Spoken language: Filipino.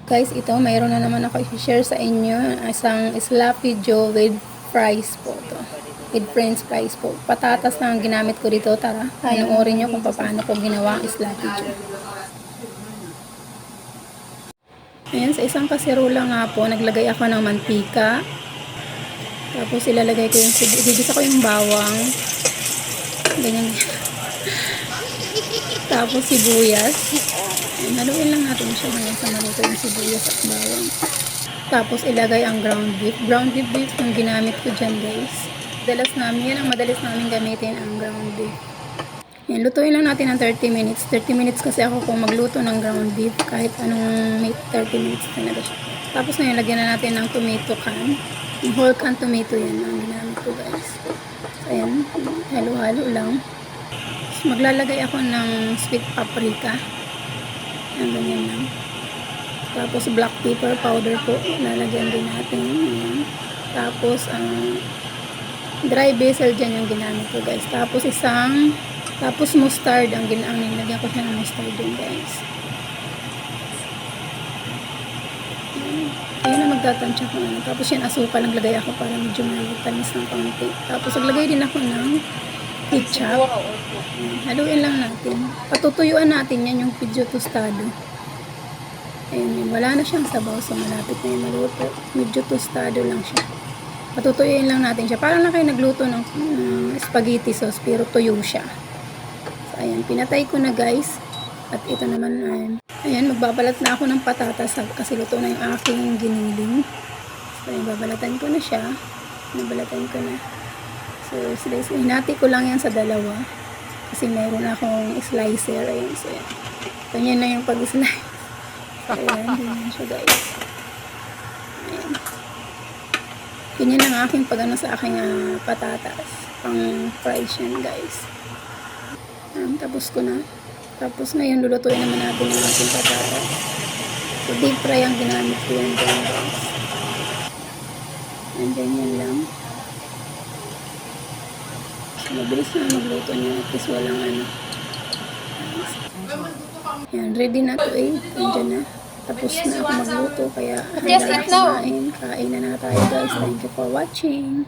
Guys, ito, mayroon na naman ako i-share sa inyo. Isang sloppy joe with fries po to. With french fries po. Patatas na ang ginamit ko dito. Tara, panoorin nyo kung paano ko ginawa ang sloppy joe. Ayan, sa isang kaserola nga po, naglagay ako ng mantika. Tapos ilalagay ko yung, gigisa ko yung bawang. Ganyan. Tapos sibuyas. Haluin lang natin siya hanggang sa maluto yung sibuyas at bawang. Tapos ilagay ang ground beef. Ground beef yung ginamit ko dyan, guys. Yan ang madalas namin gamitin, ang ground beef. Yan, lutuin lang natin ng 30 minutes. 30 minutes kasi ako kung magluto ng ground beef. Kahit anong 30 minutes talaga siya. Tapos ngayon, lagyan na natin ng tomato can. Yung whole can tomato yan ang ginamit ko, guys. So, ayan, halo-halo lang. So, maglalagay ako ng sweet paprika. Ang ganyan lang. Tapos black pepper powder po. Lalagyan din natin. Ayan. Tapos dry basil dyan yung ginamit ko, guys. Tapos mustard ang nilagyan ko siya ng mustard din, guys. Ayan na magtatansya ko. Tapos yan asukal ang lagay ako para medyo tamis ng kaunti. Tapos naglagay din ako ng ketchup. Haluin lang natin. Patutuyuan natin yan yung pedyo tostado. Ayun, wala na siyang sabaw, so malapit na yung maluto. Medyo tostado lang siya. Patutuyuin lang natin siya. Parang na kayo nagluto ng spaghetti sauce, pero tuyo siya. So, ayan, pinatay ko na, guys. At ito naman, ayan, magbabalat na ako ng patatas kasi luto na yung aking giniling. So, ayan, babalatan ko na siya. Nabalatan ko na. So, hinati ko lang yan sa dalawa. Kasi meron akong slicer. Ayan, so yan. Ganyan na yung pag-slice. Ayan, ganyan siya, guys. Ayan. Ganyan ang aking pag-ano sa aking patatas. Pang fries yan, guys. Tapos ko na. Tapos ngayon, lulutuin naman natin ang ating patatas. So, deep fry ang ginamit ko yan, guys. And ganyan lang. Mabilis na magluto niya at least walang yan, ready na to andyan na, tapos na ako magluto kaya handa na kumain, kain na tayo, guys. Thank you for watching.